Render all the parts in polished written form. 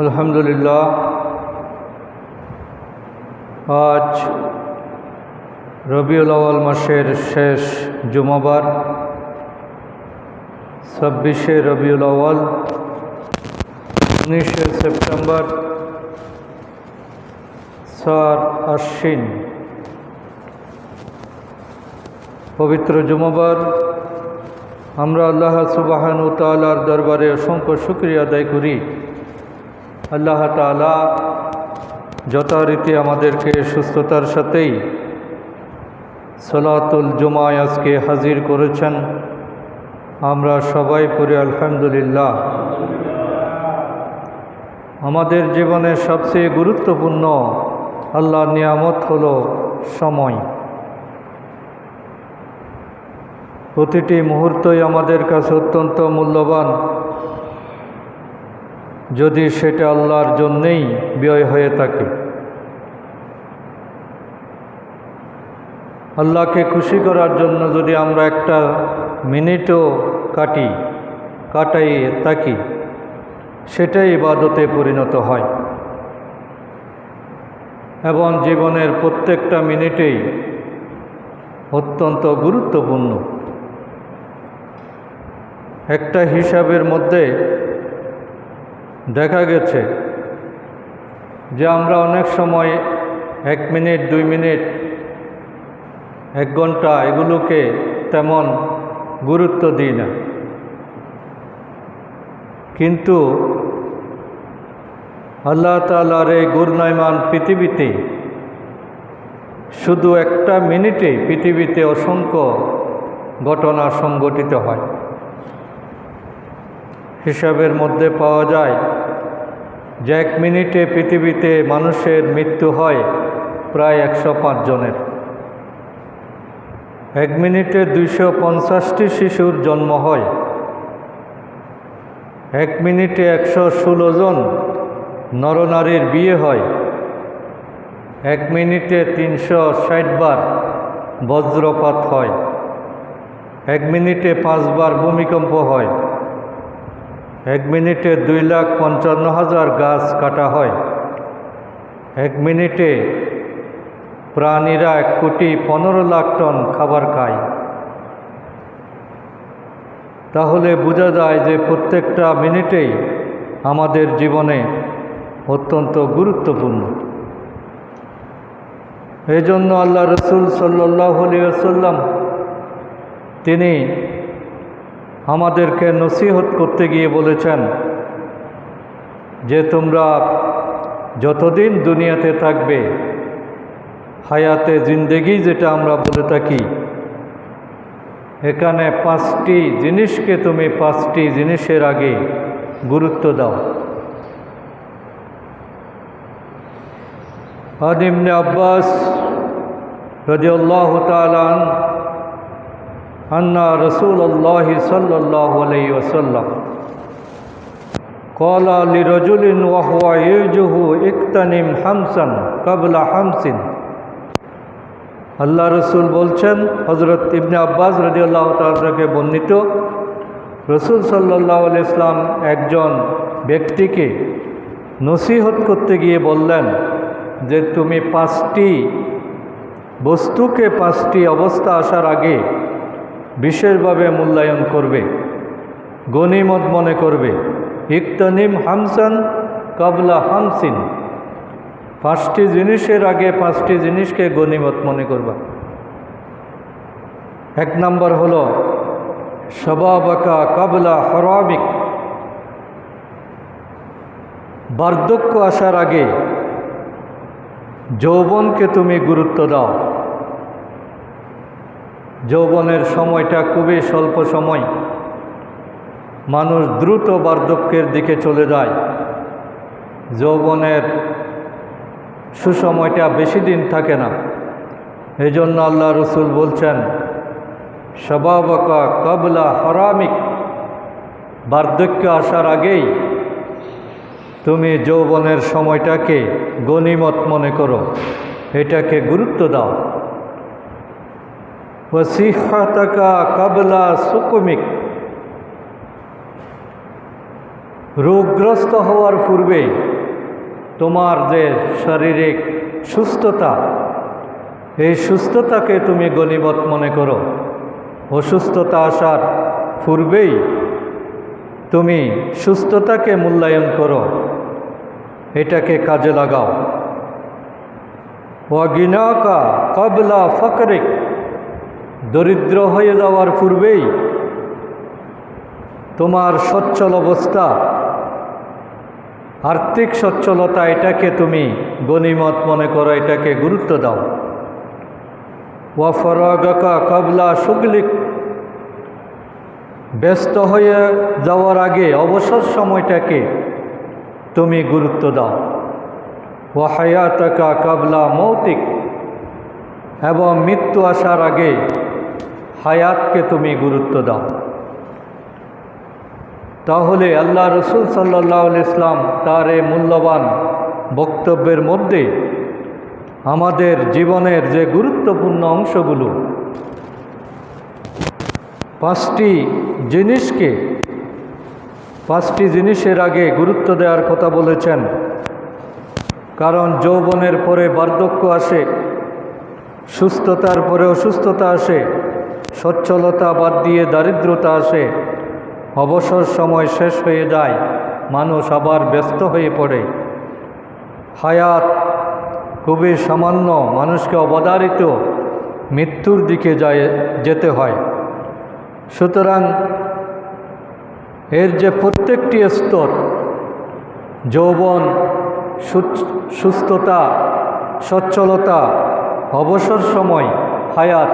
আলহামদুলিল্লাহ, আজ রবিউল আউয়াল মাসের শেষ জুমাবার 26শে রবিউল আউয়াল 19শে সেপ্টেম্বর সার আশ্বিন। পবিত্র জুমাবার আমরা আল্লাহ সুবহানাহু ওয়া তাআলার দরবারে অসংখ্য শুকরিয়া আদায় করি। আল্লাহ তাআলা যথারীতি আমাদেরকে সুস্থতার সাথেই সালাতুল জুমায় আজকে হাজির করেছেন। আমরা সবাই পড়ি আলহামদুলিল্লাহ। আমাদের জীবনের সবচেয়ে গুরুত্বপূর্ণ আল্লাহর নিয়ামত হলো সময়। প্রতিটি মুহূর্তই আমাদের কাছে অত্যন্ত মূল্যবান, যদি সেটা আল্লাহর জন্যেই ব্যয় হয়ে থাকে। আল্লাহকে খুশি করার জন্য যদি আমরা একটা মিনিটও কাটাই থাকি, সেটাই ইবাদতে পরিণত হয়। এবং জীবনের প্রত্যেকটা মিনিটেই অত্যন্ত গুরুত্বপূর্ণ। একটা হিসাবের মধ্যে দেখা গেছে যে আমরা অনেক সময় 1 মিনিট, 2 মিনিট, 1 ঘন্টা এগুলোকে তেমন গুরুত্ব দিই না, কিন্তু আল্লাহ তাআলার এই ঘূর্ণায়মান পৃথিবীতে শুধু একটা মিনিটে পৃথিবীতে অসংখ্য ঘটনা সংঘটিত হয়। হিসাবের মধ্যে পাওয়া যায় যে 1 মিনিটে পৃথিবীতে মানুষের মৃত্যু হয় প্রায় 105 জনের। 1 মিনিটে 250টি শিশুর জন্ম হয়। 1 মিনিটে 116 জন নরনারীর বিয়ে হয়। 1 মিনিটে 360 বার বজ্রপাত হয়। 1 মিনিটে 5 বার ভূমিকম্প হয়। 1 মিনিটে 2,55,000 গাছ কাটা হয়। 1 মিনিটে প্রাণীরা 1,15,00,000 টন খাবার খায়। তাহলে বোঝা যায় যে প্রত্যেকটা মিনিটেই আমাদের জীবনে অত্যন্ত গুরুত্বপূর্ণ। এই জন্য আল্লাহ রসুল সাল্লাল্লাহু আলাইহি ওয়াসাল্লাম তিনি আমাদেরকে নসিহত করতে গিয়ে বলেছেন যে তোমরা যতদিন দুনিয়াতে থাকবে, হায়াতে জিন্দেগি যেটা আমরা বলে থাকি, এখানে 5টি জিনিসকে তুমি 5টি জিনিসের আগে গুরুত্ব দাও। আন ইবনে আব্বাস রাদিয়াল্লাহু তাআলা আন্না রাসূলুল্লাহ সাল্লাল্লাহু আলাইহি ওয়াসাল্লাম ক্বালা লিরাজুলিন ওয়া হুয়া ইয়াজুহু ইকতানিম হামসান ক্বাবলা হামসিন। আল্লাহ রসুল বলছেন, হযরত ইবনে আব্বাস রাদিয়াল্লাহু তাআলা থেকে বর্ণিত, রসুল সাল্লাল্লাহু আলাইহি ওয়াসাল্লাম একজন ব্যক্তিকে নসিহত করতে গিয়ে বললেন যে তুমি 5টি বস্তুকে 5টি অবস্থা আসার আগে বিশেষভাবে মূল্যায়ন করবে, গনিমত মনে করবে। ইকতানিম হামসান ক্বাবলা হামসিন, 5টি জিনিসের আগে 5টি জিনিসকে গনিমত মনে করবা। 1 নম্বর হলো শাবাবাকা ক্বাবলা হারামিক, বার্ধক্য আসার আগে যৌবনকে তুমি গুরুত্ব দাও। যৌবনের সময়টা খুবই স্বল্প সময়, মানুষ দ্রুত বার্ধক্যের দিকে চলে যায়। যৌবনের সুসময়টা বেশি দিন থাকে না। এই জন্য আল্লাহ রসুল বলছেন শাবাবাকা ক্বাবলা হারামিক, বার্ধক্য আসার আগেই তুমি যৌবনের সময়টাকে গনিমত মনে করো, এটাকে গুরুত্ব দাও। ওয়াসিহাতাকা ক্বাবলা সুকুমিক, রোগগ্রস্ত হওয়ার পূর্বেই তোমার যে শারীরিক সুস্থতা, এই সুস্থতাকে তুমি গনিমত মনে করো। অসুস্থতা আসার পূর্বেই তুমি সুস্থতাকে মূল্যায়ন করো, এটাকে কাজে লাগাও। ওয়াগিনাকা ক্বাবলা ফাকরিক, দরিদ্র হয়ে যাওয়ার পূর্বেই তোমার সচ্ছল অবস্থা, আর্থিক সচ্ছলতা, এটাকে তুমি গনিমত মনে করো, এটাকে গুরুত্ব দাও। ওয়া ফারাগাকা ক্বাবলা শুগলিক, ব্যস্ত হয়ে যাওয়ার আগে অবসর সময়টাকে তুমি গুরুত্ব দাও। ওয়া হায়াতাকা ক্বাবলা মৌতিক, এবং মৃত্যু আসার আগে হায়াতকে তুমি গুরুত্ব দাও। তাহলে আল্লাহ রসুল সাল্লাল্লাহু আলাইহি ওয়াসাল্লাম তার এই মূল্যবান বক্তব্যের মধ্যে আমাদের জীবনের যে গুরুত্বপূর্ণ অংশগুলো, 5টি জিনিসের আগে গুরুত্ব দেওয়ার কথা বলেছেন। কারণ যৌবনের পরে বার্ধক্য আসে, সুস্থতার পরে অসুস্থতা আসে, সচ্ছলতা বাদ দিয়ে দারিদ্রতা আসে, অবসর সময় শেষ হয়ে যায়, মানুষ আবার ব্যস্ত হয়ে পড়ে, হায়াত খুবই সামান্য, মানুষকে অবধারিত মৃত্যুর দিকে যেতে হয়। সুতরাং এর যে প্রত্যেকটি স্তর, যৌবন, সুস্থতা, সচ্ছলতা, অবসর সময়, হায়াত,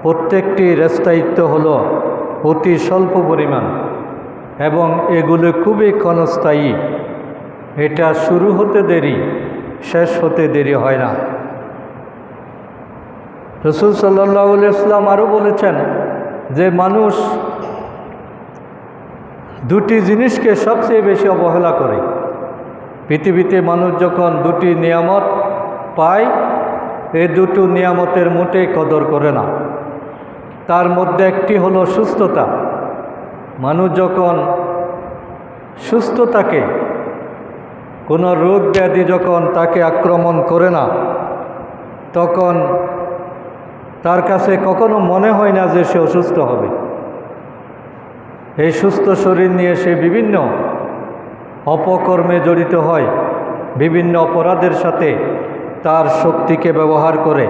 প্রত্যেকটির স্থায়িত্ব হলো অতি স্বল্প পরিমাণ এবং এগুলো খুবই ক্ষণস্থায়ী। এটা শুরু হতে দেরি, শেষ হতে দেরি হয় না। রাসূল সাল্লাল্লাহু আলাইহি ওয়াসাল্লাম আরও বলেছেন যে মানুষ দুটি জিনিসকে সবচেয়ে বেশি অবহেলা করে। পৃথিবীতে মানুষ যখন দুটি নিয়ামত পায়, এই দুটো নিয়ামতের মোটেই কদর করে না। তার মধ্যে একটি হলো সুস্থতা। মানুষ যখন সুস্থ থাকে, কোনো রোগ ব্যাধি যখন তাকে আক্রমণ করে না, তখন তার কাছে কখনো মনে হয় না যে সে অসুস্থ হবে। এই সুস্থ শরীর নিয়ে সে বিভিন্ন অপকর্মে জড়িত হয়, বিভিন্ন অপরাধের সাথে তার শক্তিকে ব্যবহার করে।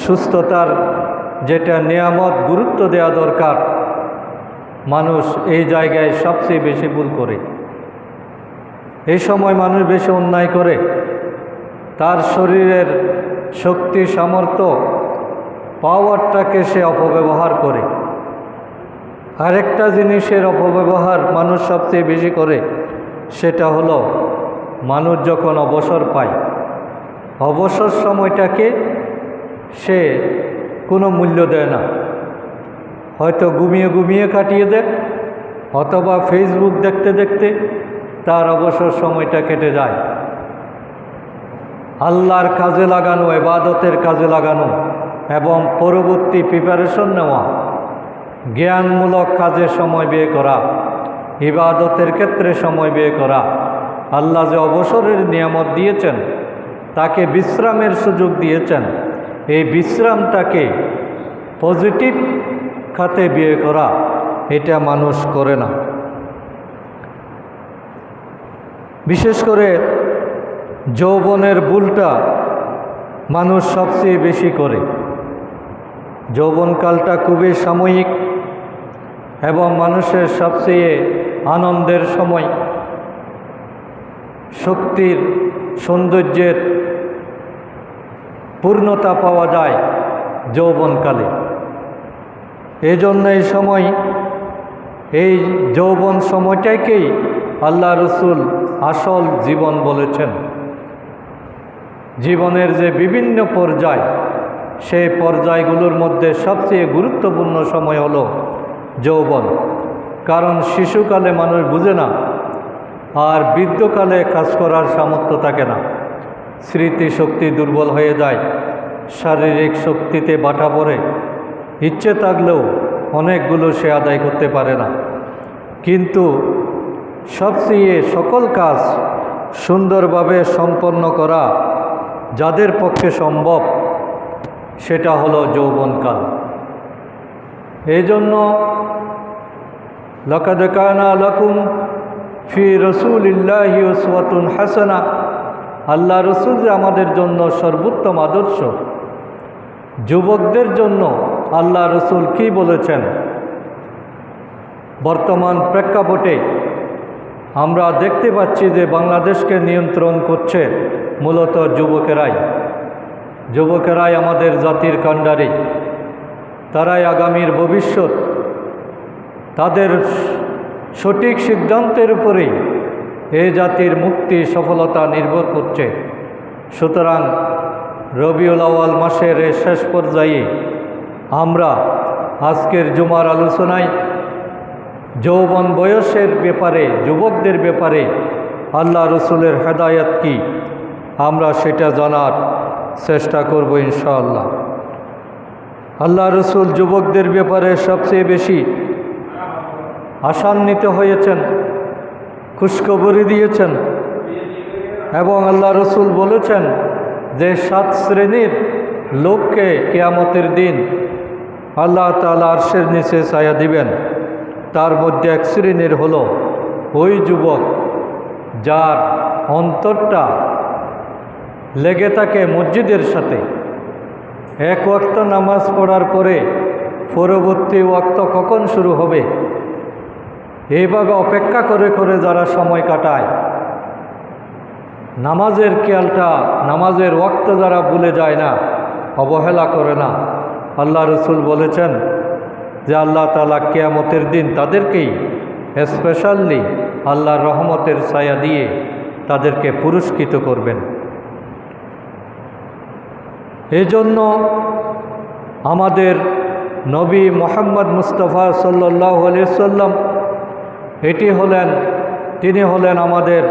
সুস্থতার যেটা নিয়ামত, গুরুত্ব দেওয়া দরকার, মানুষ এই জায়গায় সবচেয়ে বেশি ভুল করে। এই সময় মানুষ বেশি অন্যায় করে, তার শরীরের শক্তি, সামর্থ্য, পাওয়ারটাকে সে অপব্যবহার করে। আরেকটা জিনিসের অপব্যবহার মানুষ সবচেয়ে বেশি করে, সেটা হলো মানুষ যখন অবসর পায়, অবসর সময়টাকে সে কোনো মূল্য দেয় না। হয়তো ঘুমিয়ে কাটিয়ে দেয়, অথবা ফেসবুক দেখতে দেখতে তার অবসর সময়টা কেটে যায়। আল্লাহর কাজে লাগানো, ইবাদতের কাজে লাগানো এবং পরবর্তী প্রিপারেশন নেওয়া, জ্ঞানমূলক কাজে সময় ব্যয় করা, ইবাদতের ক্ষেত্রে সময় ব্যয় করা, আল্লাহ যে অবসরের নিয়ামত দিয়েছেন, তাকে বিশ্রামের সুযোগ দিয়েছেন, এই বিশ্রামটাকে পজিটিভ খাতে ব্যয় করা, এটা মানুষ করে না। বিশেষ করে যৌবনের ভুলটা মানুষ সবচেয়ে বেশি করে। যৌবনকালটা খুবই সাময়িক এবং মানুষের সবচেয়ে আনন্দের সময়, শক্তির, সৌন্দর্যের পূর্ণতা পাওয়া যায় যৌবনকালে। এজন্য এই সময়, এই যৌবন সময়টাকেই আল্লাহ রসুল আসল জীবন বলেছেন। জীবনের যে বিভিন্ন পর্যায়, সেই পর্যায়গুলোর মধ্যে সবচেয়ে গুরুত্বপূর্ণ সময় হলো যৌবন। কারণ শিশুকালে মানুষ বুঝে না, আর বৃদ্ধকালে কাজ করার সামর্থ্য থাকে না, স্মৃতিশক্তি দুর্বল হয়ে যায়, শারীরিক শক্তিতে বাটা পড়ে, ইচ্ছে থাকলেও অনেকগুলো সে আদায় করতে পারে না। কিন্তু সবচেয়ে সকল কাজ সুন্দরভাবে সম্পন্ন করা যাদের পক্ষে সম্ভব সেটা হলো যৌবনকাল। এই জন্য লাকাদ কানা লাকুম ফি রাসূলিল্লাহি উসওয়াতুন হাসানা, আল্লাহ রসুল যে আমাদের জন্য সর্বোত্তম আদর্শ। যুবকদের জন্য আল্লাহ রসুল কি বলেছেন? বর্তমান প্রেক্ষাপটে আমরা দেখতে পাচ্ছি যে বাংলাদেশকে নিয়ন্ত্রণ করছে মূলত যুবকেরাই আমাদের জাতির কাণ্ডারি, তারাই আগামীর ভবিষ্যৎ। তাদের সঠিক সিদ্ধান্তের উপরেই এই জাতির মুক্তি সফলতা নির্ভর করছে। সুতরাং রবিউল আউয়াল মাসের এই শেষ পর্যায়ে আমরা আজকের জুমার আলোচনায় যৌবন বয়সের ব্যাপারে, যুবকদের ব্যাপারে আল্লাহ রসুলের হেদায়েত কি আমরা সেটা জানার চেষ্টা করব ইনশাআল্লাহ। আল্লাহ রসুল যুবকদের ব্যাপারে সবচেয়ে বেশি আশান্বিত হয়েছেন, খুশখবরি দিয়েছেন এবং আল্লাহ রসুল বলেছেন যে 7 শ্রেণীর লোককে কিয়ামতের দিন আল্লাহ তাআলা আরশের নিচে ছায়া দিবেন। তার মধ্যে এক শ্রেণীর হলো ওই যুবক যার অন্তরটা লেগে থাকে মসজিদের সাথে। এক ওয়াক্ত নামাজ পড়ার পরে পরবর্তী ওয়াক্ত কখন শুরু হবে এইভাবে অপেক্ষা করে করে যারা সময় কাটায়, নামাজের খেয়ালটা, নামাজের ওয়াক্ত যারা ভুলে যায় না, অবহেলা করে না, আল্লাহ রসুল বলেছেন যে আল্লাহ তাআলা কিয়ামতের দিন তাদেরকেই স্পেশালি আল্লাহর রহমতের ছায়া দিয়ে তাদেরকে পুরস্কৃত করবেন। এই জন্য আমাদের নবী মুহাম্মদ মুস্তাফা সাল্লাল্লাহু আলাইহি ওয়াসাল্লাম তিনি হলেন আমাদের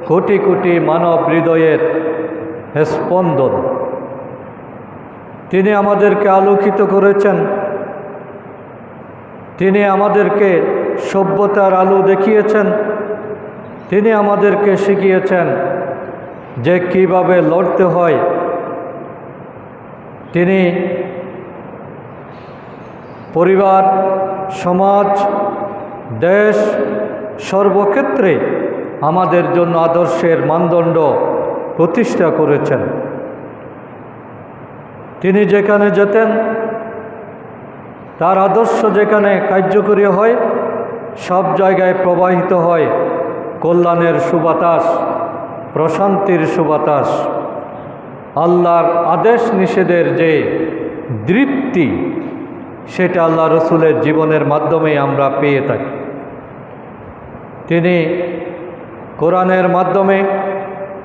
কোটি কোটি মানব হৃদয়ের স্পন্দন। তিনি আমাদেরকে আলোকিত করেছেন, তিনি আমাদেরকে সভ্যতার আলো দেখিয়েছেন, তিনি আমাদেরকে শিখিয়েছেন যে কিভাবে লড়তে হয়। তিনি পরিবার, সমাজ, দেশ সর্বক্ষেত্রে আমাদের জন্য আদর্শের মানদণ্ড প্রতিষ্ঠা করেছেন। তিনি যেখানে যেতেন তার আদর্শ যেখানে কার্যকরী হয় সব জায়গায় প্রবাহিত হয় কল্যাণের সুবাতাস, প্রশান্তির সুবাতাস। আল্লাহর আদেশ নিষেধের যে দৃপ্তি সেটা আল্লাহ রসুলের জীবনের মাধ্যমেই আমরা পেয়ে থাকি। তিনি কোরআনের মাধ্যমে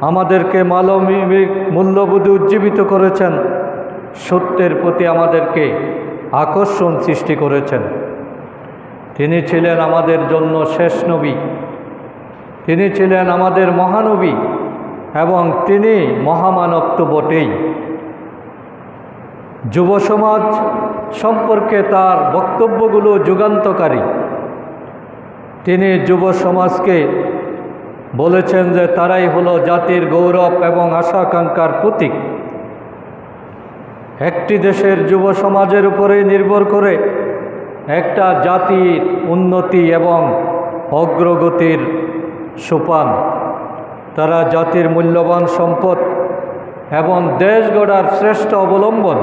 আমাদেরকে মানবিক মূল্যবোধে উজ্জীবিত করেছেন, সত্যের প্রতি আমাদেরকে আকর্ষণ সৃষ্টি করেছেন। তিনি ছিলেন আমাদের জন্য শেষ নবী, তিনি ছিলেন আমাদের মহানবী এবং তিনি মহামানব তো বটেই। যুব সমাজ সম্পর্কে তার বক্তব্যগুলো যুগান্তকারী। তিনি যুব সমাজকে বলেছেন যে তারাই হলো জাতির গৌরব এবং আশা-আকাঙ্ক্ষার প্রতীক। একটি দেশের যুব সমাজের উপরে নির্ভর করে একটা জাতির উন্নতি এবং অগ্রগতির সোপান। তারা জাতির মূল্যবান সম্পদ এবং দেশ গড়ার শ্রেষ্ঠ অবলম্বন।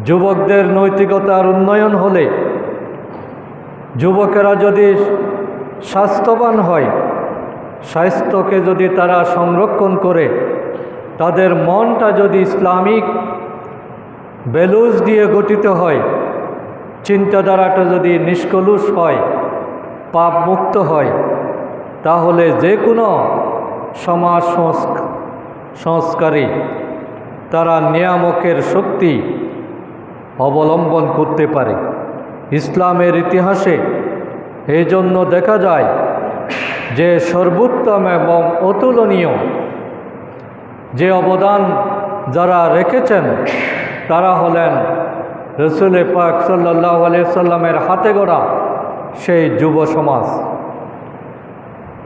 যুবকদের নৈতিকতার উন্নয়ন হলে, যুবকেরা যদি স্বাস্থ্যবান হয়, স্বাস্থ্যকে যদি তারা সংরক্ষণ করে, তাদের মনটা যদি ইসলামিক ভ্যালুজ দিয়ে গঠিত হয়, চিন্তাধারাটা যদি নিষ্কলুষ হয়, পাপ মুক্ত হয়, তাহলে যে কোনো সমাজ সংস্কারী তারা নিয়ামকের শক্তি অবলম্বন করতে পারে। ইসলামের ইতিহাসে এই জন্য দেখা যায় যে সর্বোত্তম এবং অতুলনীয় যে অবদান যারা রেখেছেন তারা হলেন রসুল পাক সাল্লাল্লাহু আলাইহি সাল্লামের হাতে গড়া সেই যুব সমাজ।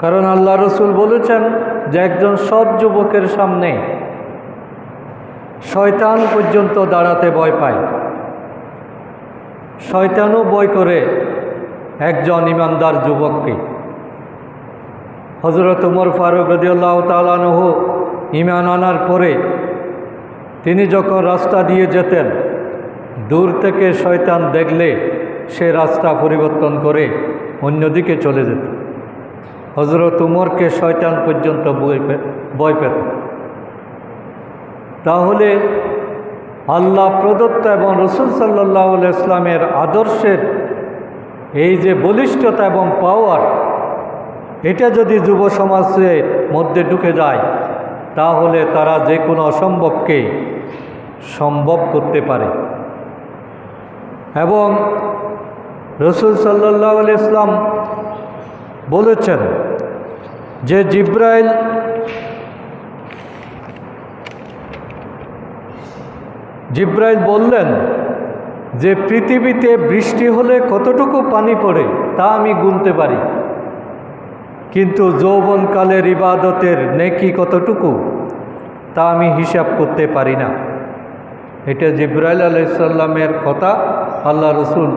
কারণ আল্লাহ রসুল বলেছেন যে একজন সৎ যুবকের সামনে শয়তান পর্যন্ত দাঁড়াতে ভয় পায়, শয়তানও ভয় করে একজন ইমানদার যুবককে। হযরত উমর ফারুক রাদিয়াল্লাহু তাআলা আনহু ঈমান আনার পরে তিনি যখন রাস্তা দিয়ে যেতেন, দূর থেকে শয়তান দেখলে সে রাস্তা পরিবর্তন করে অন্যদিকে চলে যেত। হযরত উমরকে শয়তান পর্যন্ত ভয় পেত। তাহলে আল্লাহ প্রদত্ত এবং রাসূল সাল্লাল্লাহু আলাইহি ওয়াসাল্লামের আদর্শের এই যে বলিষ্ঠতা এবং পাওয়ার, এটা যদি যুব সমাজের মধ্যে ঢুকে যায় তাহলে তারা যে কোনো অসম্ভবকে সম্ভব করতে পারে। এবং রাসূল সাল্লাল্লাহু আলাইহি ওয়াসাল্লাম বলেছেন যে জিব্রাইল বললেন যে পৃথিবীতে বৃষ্টি হলে কতটুকু পানি পড়ে তা আমি গুনতে পারি, কিন্তু যৌবনকালের ইবাদতের নেকি কতটুকু তা আমি হিসাব করতে পারি না। এটা জিব্রাইল আলাইহিস সালামের কথা আল্লাহ রসুল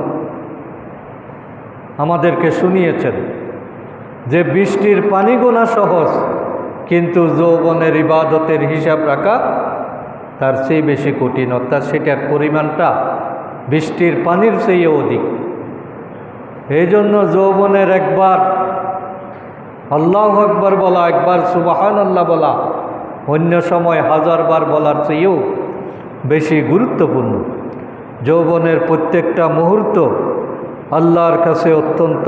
আমাদেরকে শুনিয়েছেন যে বৃষ্টির পানি গোনা সহজ, কিন্তু যৌবনের ইবাদতের হিসাব রাখা তার চেয়ে বেশি কঠিন, অর্থাৎ সেটার পরিমাণটা বৃষ্টির পানির চেয়ে অধিক। এই জন্য যৌবনের একবার আল্লাহু আকবার বলা, একবার সুবহানাল্লাহ বলা অন্য সময় হাজারবার বলার চেয়েও বেশি গুরুত্বপূর্ণ। যৌবনের প্রত্যেকটা মুহূর্ত আল্লাহর কাছে অত্যন্ত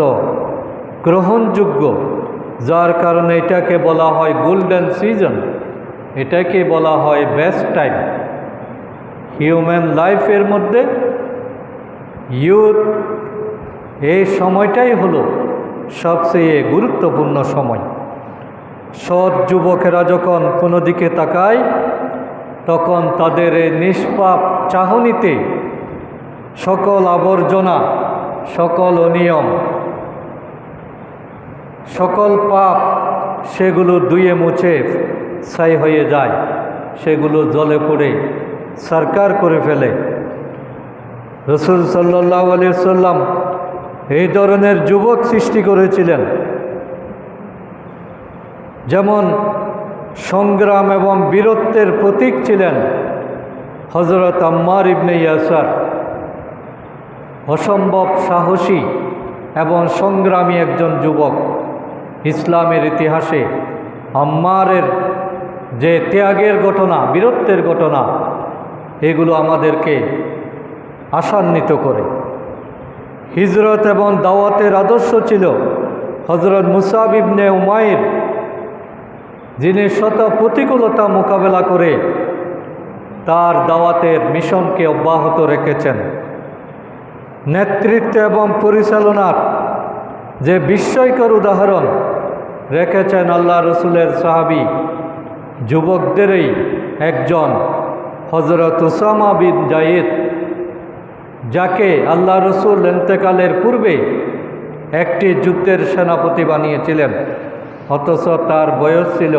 গ্রহণযোগ্য, যার কারণে এটাকে বলা হয় গোল্ডেন সিজন, এটাকে বলা হয় বেস্ট টাইম। হিউম্যান লাইফের মধ্যে ইয়ুথ, এই সময়টাই হলো সবচেয়ে গুরুত্বপূর্ণ সময়। সৎ যুবকেরা যখন কোনো দিকে তাকায় তখন তাদের এই নিষ্পাপ চাহনিতে সকল আবর্জনা, সকল অনিয়ম, সকল পাপ সেগুলো ধুয়ে মুছে ছাই হয়ে যায়, সেগুলো জলে পড়ে সরকার করে ফেলে। রাসূল সাল্লাল্লাহু আলাইহি ওয়াসাল্লাম এই ধরনের যুবক সৃষ্টি করেছিলেন, যেমন সংগ্রাম এবং বীরত্বের প্রতীক ছিলেন হযরত আম্মার ইবনে ইয়াসার। অসম্ভব সাহসী এবং সংগ্রামী একজন যুবক। ইসলামের ইতিহাসে আম্মারের যে ত্যাগের ঘটনা, বীরত্বের ঘটনা, এগুলো আমাদেরকে আশান্বিত করে। হিজরত এবং দাওয়াতের আদর্শ ছিল হযরত মুসআব ইবনে উমাইর, যিনি শত প্রতিকূলতা মোকাবেলা করে তার দাওয়াতের মিশনকে অব্যাহত রেখেছেন। নেতৃত্ব এবং পরিচালনার যে বিস্ময়কর উদাহরণ রেখেছেন আল্লাহ রসুলের সাহাবী যুবকদেরই একজন হযরত উসামা বিন যায়েদ, যাকে আল্লাহ রসুল ইন্তেকালের পূর্বে একটি যুদ্ধের সেনাপতি বানিয়েছিলেন, অথচ তার বয়স ছিল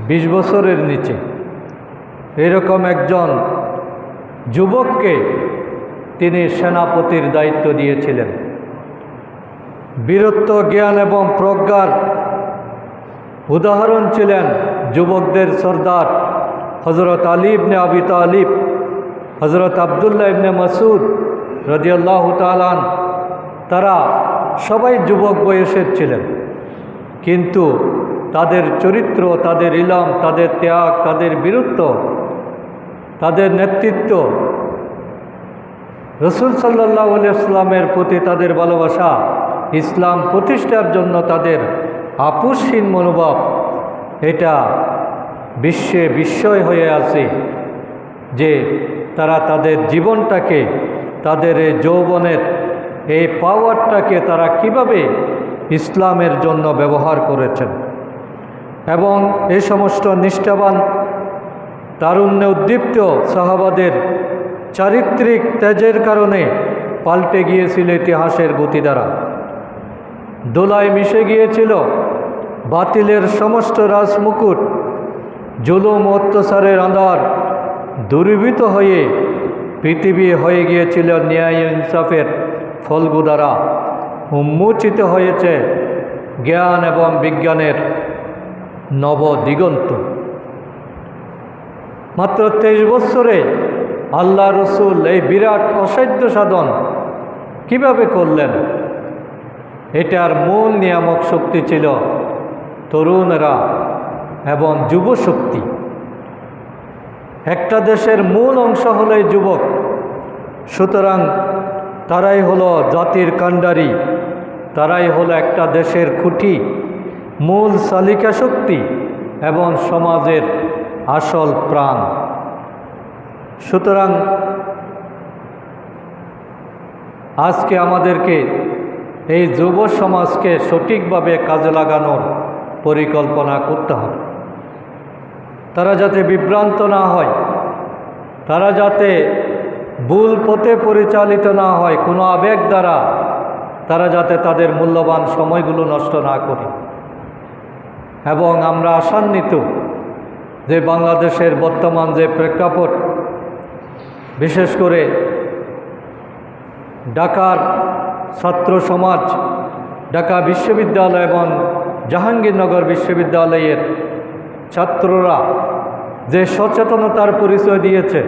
20 বছরের নিচে। এরকম একজন যুবককে তিনি সেনাপতির দায়িত্ব দিয়েছিলেন। বীরত্ব, জ্ঞান এবং প্রজ্ঞার উদাহরণ ছিলেন যুবকদের সর্দার হযরত আলী ইবনে আবি তালিব, হযরত আবদুল্লাহ ইবনে মাসউদ রাদিয়াল্লাহু তাআলা আনহু। তারা সবাই যুবক বয়সের ছিলেন, কিন্তু তাদের চরিত্র, তাদের ইলম, তাদের ত্যাগ, তাদের বীরত্ব, তাদের নেতৃত্ব, রাসূল সাল্লাল্লাহু আলাইহি ওয়াসাল্লামের প্রতি তাদের ভালোবাসা, ইসলাম প্রতিষ্ঠার জন্য তাদের আপোষহীন মনোভাব, এটা বিশ্বে বিস্ময় হয়ে আছে যে তারা তাদের জীবনটাকে, তাদের এই যৌবনের এই পাওয়ারটাকে তারা কিভাবে ইসলামের জন্য ব্যবহার করেছেন। এবং এই সমস্ত নিষ্ঠাবান, তারুণ্যে উদ্দীপ্ত সাহাবাদের চারিত্রিক তেজের কারণে পাল্টে গিয়েছিল ইতিহাসের গতিধারা। দোলায় মিশে গিয়েছিল বাতিলের সমস্ত রাজমুকুট, জুলুম অত্যাচারের আঁধার দূরীভূত হয়ে পৃথিবী হয়ে গিয়েছিল ন্যায় ইনসাফের ফলগু দ্বারা। উন্মোচিত হয়েছে জ্ঞান এবং বিজ্ঞানের নবদিগন্ত। মাত্র 23 বছরে আল্লাহ রসুল এই বিরাট অসাধ্য সাধন কিভাবে করলেন? এটার মূল নিয়ামক শক্তি ছিল তরুণেরা এবং যুব শক্তি। একটা দেশের মূল অংশ হলো যুবক, সুতরাং তারাই হলো জাতির কাণ্ডারি, তারাই হলো একটা দেশের খুঁটি, মূল চালিকা শক্তি এবং সমাজের আসল প্রাণ। সুতরাং আজকে আমাদেরকে এই যুব সমাজকে সঠিকভাবে কাজে লাগানোর পরিকল্পনা করতে হবে। তারা যাতে বিভ্রান্ত না হয়, তারা যাতে ভুল পথে পরিচালিত না হয়, কোনো আবেগ দ্বারা তারা যাতে তাদের মূল্যবান সময়গুলো নষ্ট না করে। এবং আমরা আশান্বিত যে বাংলাদেশের বর্তমান যে প্রেক্ষাপট, বিশেষ করে ঢাকার ছাত্র সমাজ, ঢাকা বিশ্ববিদ্যালয় এবং জাহাঙ্গীরনগর বিশ্ববিদ্যালয়ের ছাত্ররা যে সচেতনতার পরিচয় দিয়েছে,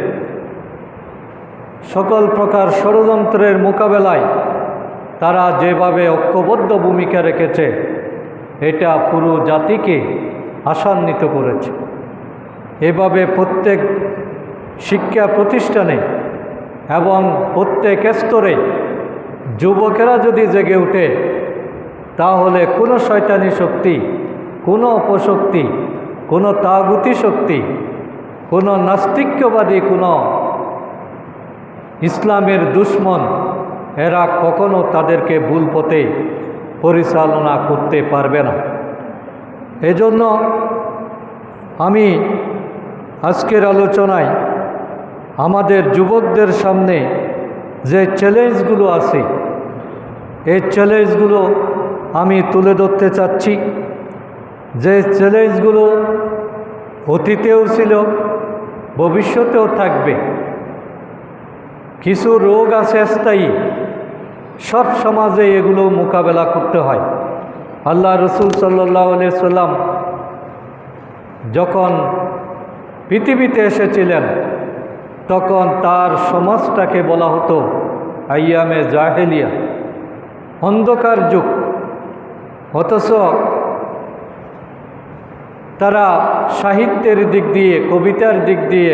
সকল প্রকার ষড়যন্ত্রের মোকাবেলায় তারা যেভাবে ঐক্যবদ্ধ ভূমিকা রেখেছে, এটা পুরো জাতিকে আশান্বিত করেছে। এভাবে প্রত্যেক শিক্ষা প্রতিষ্ঠানে এবং প্রত্যেক স্তরে যুবকেরা যদি জেগে ওঠে, তাহলে কোনো শয়তানি শক্তি, কোনো অপশক্তি, কোনো তাগুতি শক্তি, কোনো নাস্তিক্যবাদী, কোনো ইসলামের দুশ্মন, এরা কখনো তাদেরকে ভুল পথে পরিচালনা করতে পারবে না। এজন্য আমি আজকের আলোচনায় আমাদের যুবকদের সামনে যে চ্যালেঞ্জগুলো আছে, এই চ্যালেঞ্জগুলো আমি তুলে ধরতে চাচ্ছি। যে চ্যালেঞ্জগুলো অতীতেও ছিল, ভবিষ্যতেও থাকবে। কিছু রোগ আছে স্থায়ী, সব সমাজে এগুলো মোকাবেলা করতে হয়। আল্লাহ রসুল সাল্লাল্লাহু আলাইহি সাল্লাম যখন পৃথিবীতে এসেছিলেন, তখন তার সমাজটাকে বলা হতো আইয়ামে জাহেলিয়া, অন্ধকার যুগ। অথচ তারা সাহিত্যের দিক দিয়ে, কবিতার দিক দিয়ে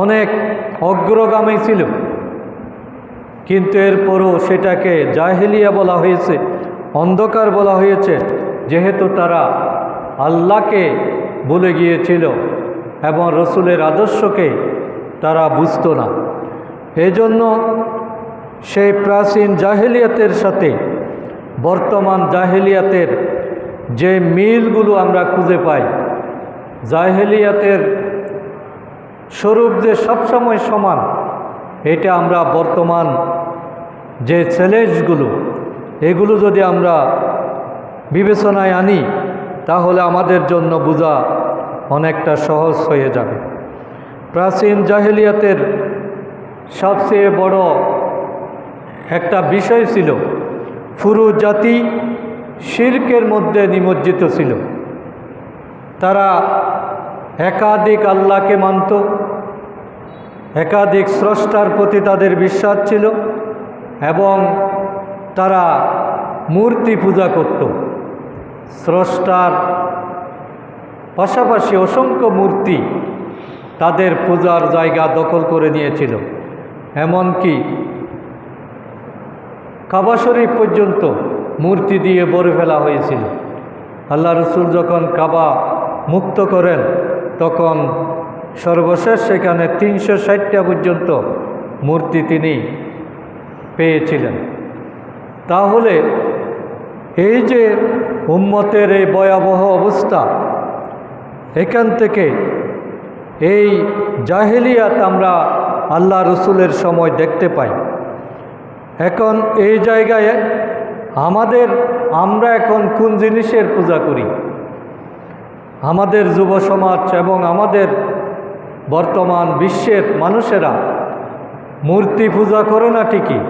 অনেক অগ্রগামী ছিল, কিন্তু এরপরও সেটাকে জাহেলিয়া বলা হয়েছে, অন্ধকার বলা হয়েছে, যেহেতু তারা আল্লাহকে ভুলে গিয়েছিল এবং রসুলের আদর্শকে তারা বুঝত না। এজন্য সেই প্রাচীন জাহেলিয়াতের সাথে বর্তমান জাহেলিয়াতের যে মিলগুলো আমরা খুঁজে পাই, জাহেলিয়াতের স্বরূপ যে সবসময় সমান, এটা আমরা বর্তমান যে চ্যালেঞ্জগুলো, এগুলো যদি আমরা বিবেচনায় আনি, তাহলে আমাদের জন্য বোঝা অনেকটা সহজ হয়ে যাবে। প্রাচীন জাহেলিয়াতের সবচেয়ে বড় একটা বিষয় ছিল, পুরো জাতি শিরকের মধ্যে নিমজ্জিত ছিল। তারা একাধিক আল্লাহকে মানত, একাধিক স্রষ্টার প্রতি তাদের বিশ্বাস ছিল এবং তারা মূর্তি পূজা করত। স্রষ্টার পাশাপাশি অসংখ্য মূর্তি তাদের পূজার জায়গা দখল করে নিয়েছিল। এমনকি কাবা শরীফ পর্যন্ত মূর্তি দিয়ে ভরে ফেলা হয়েছিল। আল্লাহ রসুল যখন কাবা মুক্ত করেন, তখন সর্বশেষ সেখানে 360টা পর্যন্ত মূর্তি তিনি পেয়েছিলেন। তাহলে এই যে উম্মতের এই ভয়াবহ অবস্থা, এখান থেকে এই জাহেলিয়াত আমরা আল্লাহ রসুলের সময় দেখতে পাই। এখন এই জায়গায় আমরা এখন কোন জিনিসের পূজা করি? আমাদের যুব সমাজ এবং আমাদের বর্তমান বিশ্বের মানুষেরা মূর্তি পূজা করে না ঠিকই,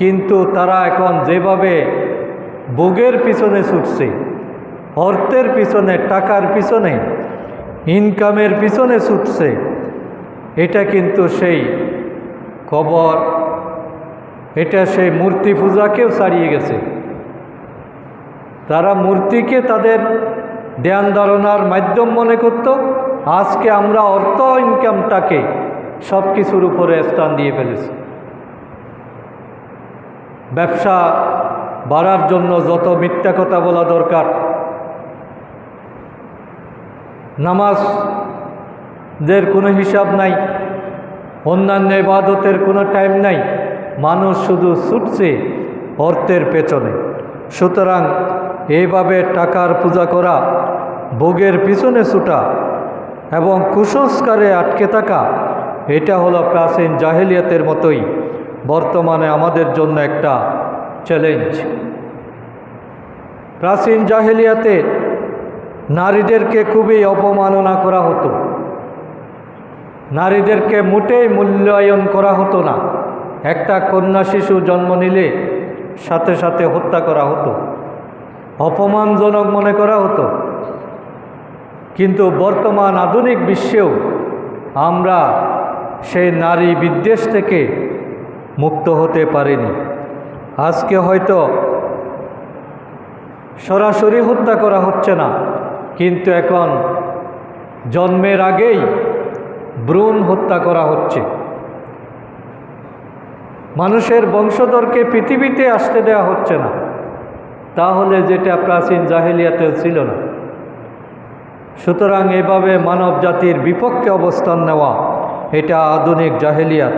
কিন্তু তারা এখন যেভাবে ভোগের পিছনে ছুটছে, অর্থের পিছনে, টাকার পিছনে, ইনকামের পিছনে ছুটছে, এটা কিন্তু সেই কবর, এটা সেই মূর্তি পূজাকেও ছাড়িয়ে গেছে। তারা মূর্তিকে তাদের ধ্যান ধারণার মাধ্যম মনে করত। আজকে আমরা অর্থ ইনকামটাকে সব কিছুর উপরে স্থান দিয়ে ফেলেছি। ব্যবসা বাড়ার জন্য যত মিথ্যা কথা বলা দরকার, নামাজদের কোনো হিসাব নাই, অন্যান্য ইবাদতের কোনো টাইম নাই, মানুষ শুধু ছুটছে অর্থের পেছনে। সুতরাং এইভাবে টাকার পূজা করা, ভোগের পিছনে ছুটা এবং কুসংস্কারে আটকে থাকা, এটা হলো প্রাচীন জাহেলিয়াতের মতোই বর্তমানে আমাদের জন্য একটা চ্যালেঞ্জ। প্রাচীন জাহেলিয়াতে নারীদেরকে খুবই অপমাননা করা হতো, নারীদেরকে মোটেই মূল্যায়ন করা হতো না। একটা কন্যা শিশু জন্ম নিলে সাথে সাথে হত্যা করা হতো, অপমানজনক মনে করা হতো। কিন্তু বর্তমান আধুনিক বিশ্বেও আমরা সেই নারী বিদ্বেষ থেকে মুক্ত হতে পারিনি। আজকে হয়তো সরাসরি হত্যা করা হচ্ছে না, কিন্তু এখন জন্মের আগেই ভ্রূণ হত্যা করা হচ্ছে। মানুষের বংশধরকে পৃথিবীতে আসতে দেওয়া হচ্ছে না, তাহলে যেটা প্রাচীন জাহেলিয়াতেও ছিল না। সুতরাং এভাবে মানব জাতির বিপক্ষে অবস্থান নেওয়া, এটা আধুনিক জাহেলিয়াত।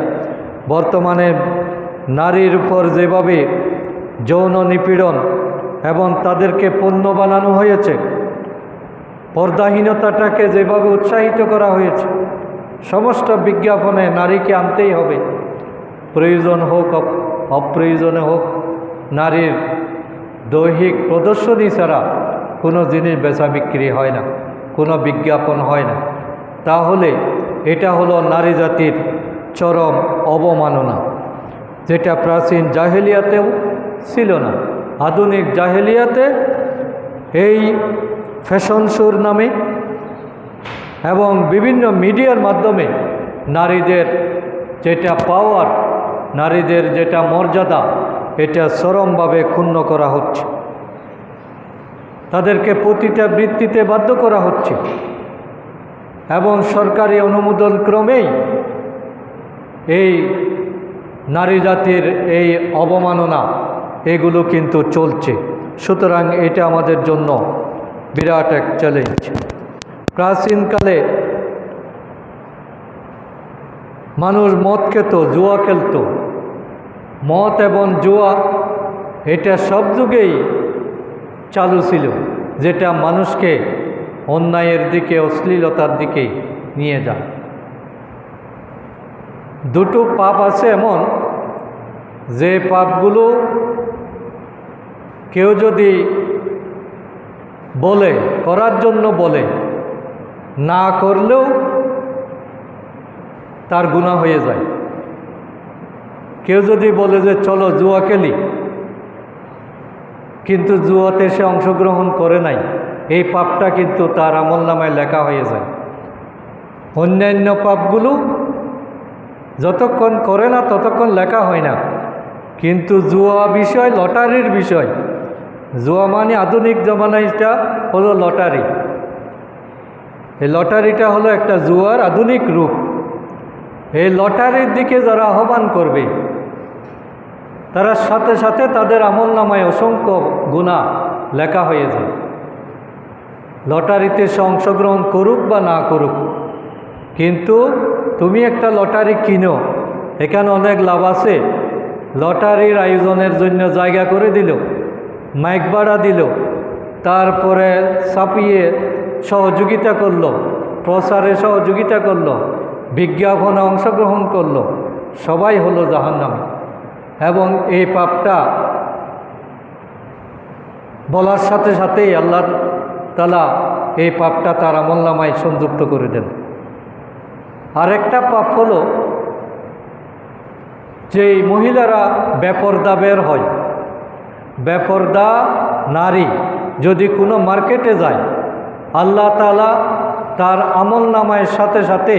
বর্তমানে নারীর উপর যেভাবে যৌন নিপীড়ন এবং তাদেরকে পণ্য বানানো হয়েছে, পর্দাহীনতাটাকে যেভাবে উৎসাহিত করা হয়েছে, সমস্ত বিজ্ঞাপনে নারীকে আনতেই হবে, প্রয়োজন হোক অপ্রয়োজনে হোক। নারীর দৈহিক প্রদর্শনী ছাড়া কোনো জিনিস বেচা বিক্রি হয় না, কোনো বিজ্ঞাপন হয় না। তাহলে এটা হলো নারী জাতির চরম অবমাননা, যেটা প্রাচীন জাহেলিয়াতেও ছিল না। আধুনিক জাহেলিয়াতে এই ফ্যাশন শোর নামে এবং বিভিন্ন মিডিয়ার মাধ্যমে নারীদের যেটা পাওয়ার, নারীদের যেটা মর্যাদা, এটা চরমভাবে ক্ষুণ্ণ করা হচ্ছে। তাদেরকে পতিতা বৃত্তিতে বাধ্য করা হচ্ছে এবং সরকারি অনুমোদন ক্রমেই এই নারী জাতির এই অবমাননা এগুলো কিন্তু চলছে। সুতরাং এটা আমাদের জন্য বিরাট এক চ্যালেঞ্জ। প্রাচীনকালে মানুষ মদ খেত, জুয়া খেলত। মদ এবং জুয়া এটা সব যুগেই চালু ছিল, যেটা মানুষকে অন্যায়ের দিকে, অশ্লীলতার দিকে নিয়ে যায়। দুটো পাপ আছে এমন, যে পাপগুলো কেউ যদি বলে, করার জন্য বলে, না করলেও তার গুনাহ হয়ে যায়। কেউ যদি বলে যে চলো জুয়া খেলি, কিন্তু জুয়াতে সে অংশগ্রহণ করে নাই, এই পাপটা কিন্তু তার আমলনামায় লেখা হয়ে যায়। অন্যান্য পাপগুলো যতক্ষণ করে না ততক্ষণ লেখা হয় না, কিন্তু জুয়া বিষয়, লটারির বিষয়, জুয়া মানে আধুনিক জমানায় এটা হলো লটারি। এই লটারিটা হলো একটা জুয়ার আধুনিক রূপ। এই লটারির দিকে যারা আহ্বান করবে, তারা সাথে সাথে তাদের আমলনামায় অসংখ্য গুনাহ লেখা হয়ে যায়। লটারিতে সে অংশগ্রহণ করুক বা না করুক, কিন্তু তুমি একটা লটারি কিনো, এখানে অনেক লাভ আছে। লটারির আয়োজনের জন্য জায়গা করে দিল, মাইক ভাড়া দিল, তারপরে ছাপিয়ে সহযোগিতা করলো, প্রচারে সহযোগিতা করলো, বিজ্ঞাপনে অংশগ্রহণ করলো, সবাই হলো জাহান্নামী। এবং এই পাপটা বলার সাথে সাথেই আল্লাহ তাআলা এই পাপটা তার আমলনামায় সংযুক্ত করে দেন। আরেকটা পাপ হলো যে মহিলারা বেপরদা বের হয়, বেপরদা নারী যদি কোনো মার্কেটে যায়, আল্লাহ তাআলা তার আমলনামায় সাথে সাথে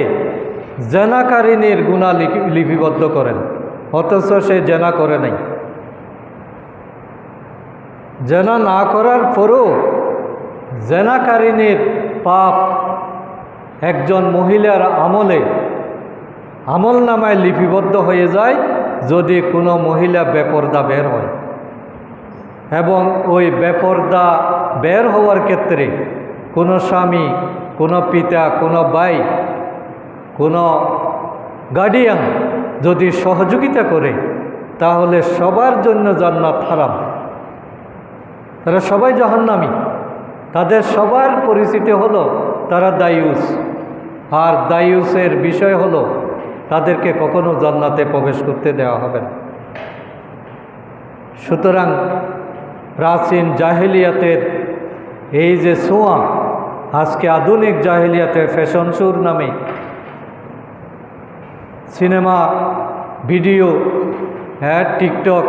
জেনাকারিনীর গুনাহ লিপিবদ্ধ করেন, অথচ সে জেনা করে নাই। জেনা না করার পরও জেনাকারিনীর পাপ একজন মহিলার আমলনামায় লিপিবদ্ধ হয়ে যায় যদি কোনো মহিলা বেপরদা বের হয়। এবং ওই বেপরদা বের হওয়ার ক্ষেত্রে কোনো স্বামী, কোনো পিতা, কোনো ভাই, কোনো গার্ডিয়ান যদি সহযোগিতা করে, তাহলে সবার জন্য জান্নাত হারাম। তারা সবাই জাহান্নামী। তাদের সবার পরিচিতি হলো তারা দায়ুস, আর দায়ুসের বিষয় হলো তাদেরকে কখনো জান্নাতে প্রবেশ করতে দেওয়া হবে না। সুতরাং প্রাচীন জাহেলিয়াতের এই যে ছোঁয়া আজকে আধুনিক জাহেলিয়াতের ফ্যাশন শোর নামে সিনেমা, ভিডিও, টিকটক,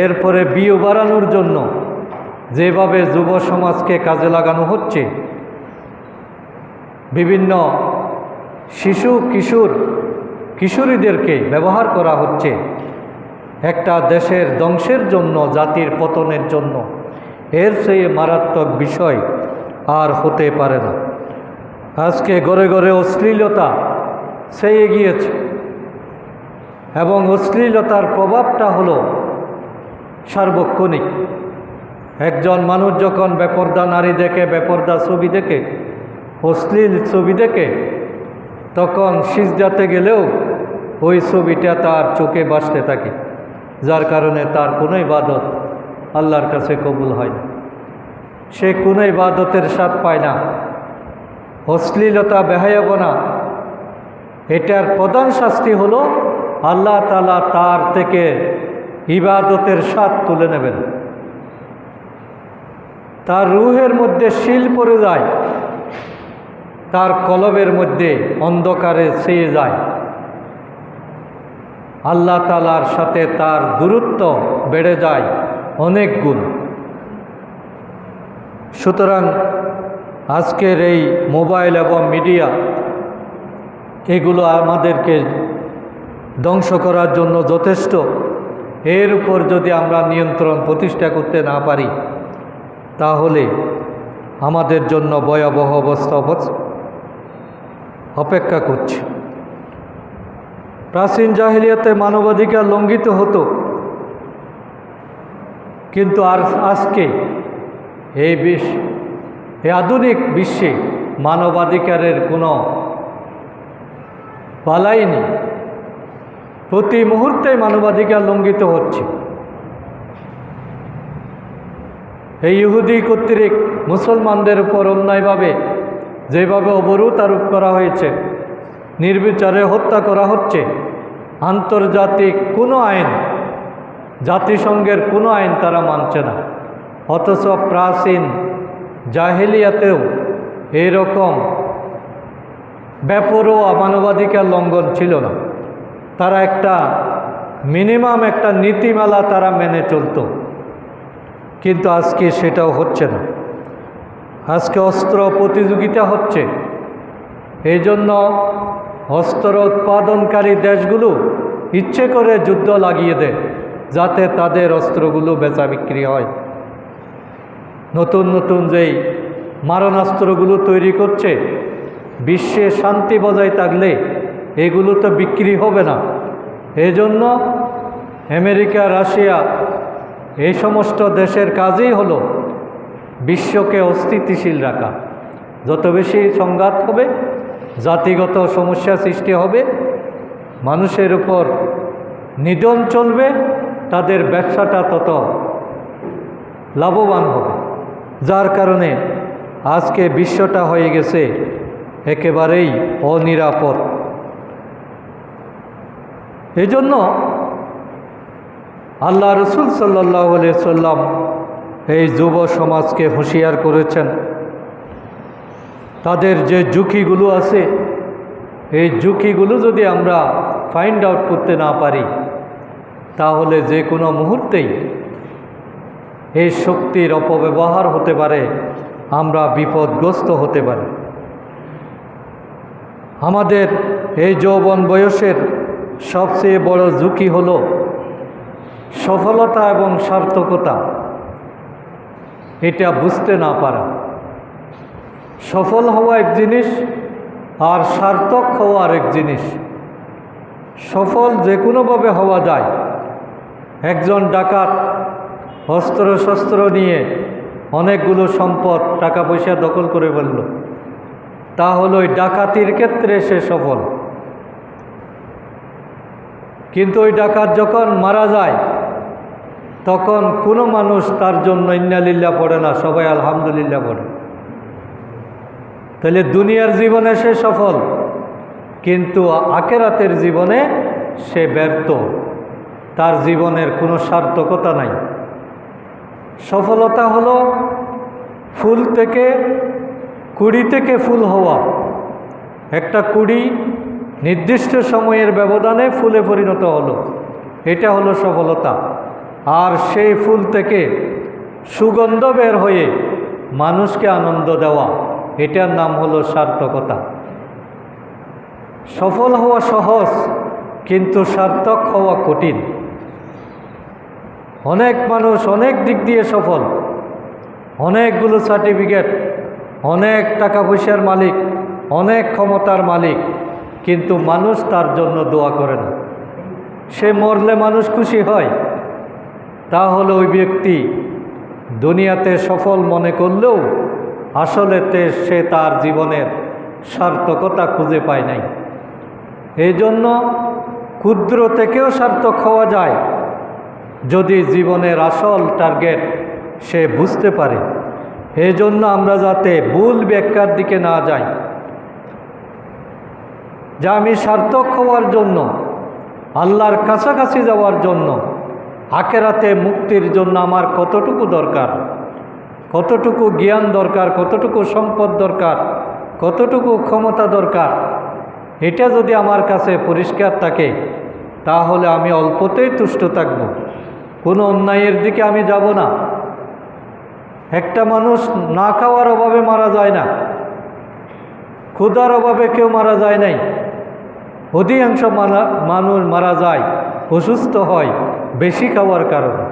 এরপরে ভিউ বাড়ানোর জন্য যেভাবে যুব সমাজকে কাজে লাগানো হচ্ছে, বিভিন্ন শিশু কিশোরীদেরকে ব্যবহার করা হচ্ছে একটা দেশের ধ্বংসের জন্য, জাতির পতনের জন্য, এর চেয়ে মারাত্মক বিষয় আর হতে পারে না। আজকে ঘরে ঘরে অশ্লীলতা ছেয়ে গিয়েছে, এবং অশ্লীলতার প্রভাবটা হলো সার্বক্ষণিক। একজন মানুষ যখন বেপরদা নারী দেখে, বেপরদা ছবি দেখে, অশ্লীল ছবি দেখে, তখন সিজদাতে গেলেও ওই ছবিটা তার চোখে ভাসতে থাকে, যার কারণে তার কোনো ইবাদত আল্লাহর কাছে কবুল হয় না। সে কোনো ইবাদতের স্বাদ পায় না। অশ্লীলতা, বেহায়াপনা, এটার প্রধান শাস্তি হলো আল্লাহ তাআলা তার থেকে ইবাদতের স্বাদ তুলে নেবেন। তার রূহের মধ্যে শিল পড়ে যায়, তার কলবের মধ্যে অন্ধকারে ছেয়ে যায়, আল্লাহ তাআলার সাথে তার দূরত্ব বেড়ে যায় অনেক গুণ। সুতরাং আজকের এই মোবাইল এবং মিডিয়া, এগুলো আমাদেরকে ধ্বংস করার জন্য যথেষ্ট। এর উপর যদি আমরা নিয়ন্ত্রণ প্রতিষ্ঠা করতে না পারি, তাহলে আমাদের জন্য ভয়াবহ অবস্থা অপেক্ষা করছে। প্রাচীন জাহেলিয়াতে মানবাধিকার লঙ্ঘিত হতো, কিন্তু আজকে এই আধুনিক বিশ্বে মানবাধিকারের কোনো বালাই নেই। প্রতি মুহূর্তে মানবাধিকার লঙ্ঘিত হচ্ছে। এই ইহুদি কর্তৃক মুসলমানদের উপর অন্যায়ভাবে যেভাবে অবরোধ আরোপ করা হয়েছে, নির্বিচারে হত্যা করা হচ্ছে, আন্তর্জাতিক কোনো আইন, জাতিসংঘের কোনো আইন তারা মানছে না। অথচ প্রাচীন জাহেলিয়াতেও এইরকম বেপরোয়া মানবাধিকার লঙ্ঘন ছিল না। তারা একটা মিনিমাম একটা নীতিমালা তারা মেনে চলত, কিন্তু আজকে সেটাও হচ্ছে না। আজকে অস্ত্র প্রতিযোগিতা হচ্ছে, এই জন্য অস্ত্র উৎপাদনকারী দেশগুলো ইচ্ছে করে যুদ্ধ লাগিয়ে দেয়, যাতে তাদের অস্ত্রগুলো বেচা বিক্রি হয়। নতুন নতুন যেই মারণাস্ত্রগুলো তৈরি করছে, বিশ্বে শান্তি বজায় থাকলে এগুলো তো বিক্রি হবে না। এই জন্য আমেরিকা, রাশিয়া, এই সমস্ত দেশের কাজই হলো বিশ্বকে অস্থিতিশীল রাখা। যত বেশি সংঘাত হবে, জাতিগত সমস্যা সৃষ্টি হবে, মানুষের উপর নিধন চলবে, তাদের ব্যবসাটা তত লাভবান হবে। যার কারণে আজকে বিশ্বটা হয়ে গেছে একেবারেই অনিরাপদ। এই জন্য আল্লাহ রসুল সাল্লাল্লাহু আলাইহি সাল্লাম এই যুব সমাজকে হুঁশিয়ার করেছেন। তাদের যে ঝুঁকিগুলো আছে, এই ঝুঁকিগুলো যদি আমরা ফাইন্ড আউট করতে না পারি, তাহলে যে কোনো মুহূর্তেই এই শক্তির অপব্যবহার হতে পারে, আমরা বিপদগ্রস্ত হতে পারি। আমাদের এই যৌবন বয়সের সবচেয়ে বড় ঝুঁকি হলো সফলতা এবং সার্থকতা এটা বুঝতে না পারা। সফল হওয়া এক জিনিস, আর সার্থক হওয়া আরেক জিনিস। সফল যে কোনোভাবে হওয়া যায়। একজন ডাকাত অস্ত্র শস্ত্র নিয়ে অনেকগুলো সম্পদ টাকা পয়সা দখল করে ফেলল, তাহলে ওই ডাকাতির ক্ষেত্রে সে সফল। কিন্তু ওই ডাকাত যখন মারা যায়, তখন কোনো মানুষ তার জন্য ইন্নালিল্লাহ পড়ে না, সবাই আলহামদুলিল্লাহ পড়ে। তাহলে দুনিয়ার জীবনে সে সফল, কিন্তু আখিরাতের জীবনে সে ব্যর্থ, তার জীবনের কোনো সার্থকতা নাই। সফলতা হলো ফুল থেকে, কুড়ি থেকে ফুল হওয়া। একটা কুড়ি নির্দিষ্ট সময়ের ব্যবধানে ফুলে পরিণত হলো, এটা হলো সফলতা। আর সেই ফুল থেকে সুগন্ধ বের হয়ে মানুষকে আনন্দ দেওয়া, এটার নাম হলো সার্থকতা। সফল হওয়া সহজ, কিন্তু সার্থক হওয়া কঠিন। অনেক মানুষ অনেক দিক দিয়ে সফল, অনেকগুলো সার্টিফিকেট, অনেক টাকা পয়সার মালিক, অনেক ক্ষমতার মালিক, কিন্তু মানুষ তার জন্য দোয়া করে না। সে মরলে মানুষ খুশি হয়, তাহলে ওই ব্যক্তি দুনিয়াতে সফল মনে করলেও আসলেতে সে তার জীবনের সার্থকতা খুঁজে পায় নাই। এই জন্য ক্ষুদ্র থেকেও সার্থক হওয়া যায়, যদি জীবনের আসল টার্গেট সে বুঝতে পারে। এই জন্য আমরা যাতে ভুল ব্যাখ্যার দিকে না যাই, যা আমি সার্থক হওয়ার জন্য, আল্লাহর কাছাকাছি যাওয়ার জন্য, আখিরাতে মুক্তির জন্য আমার কতটুকু দরকার, কতটুকু জ্ঞান দরকার, কতটুকু সম্পদ দরকার, কতটুকু ক্ষমতা দরকার, এটা যদি আমার কাছে পরিষ্কার থাকে, তাহলে আমি অল্পতেই তুষ্ট থাকব, কোনো অন্যায়ের দিকে আমি যাব না। একটা মানুষ না খাওয়ার অভাবে মারা যায় না, ক্ষুধার অভাবে কেউ মারা যায় নাই। অধিকাংশ মানুষ মারা যায়, অসুস্থ হয় বেশি খাওয়ার কারণে।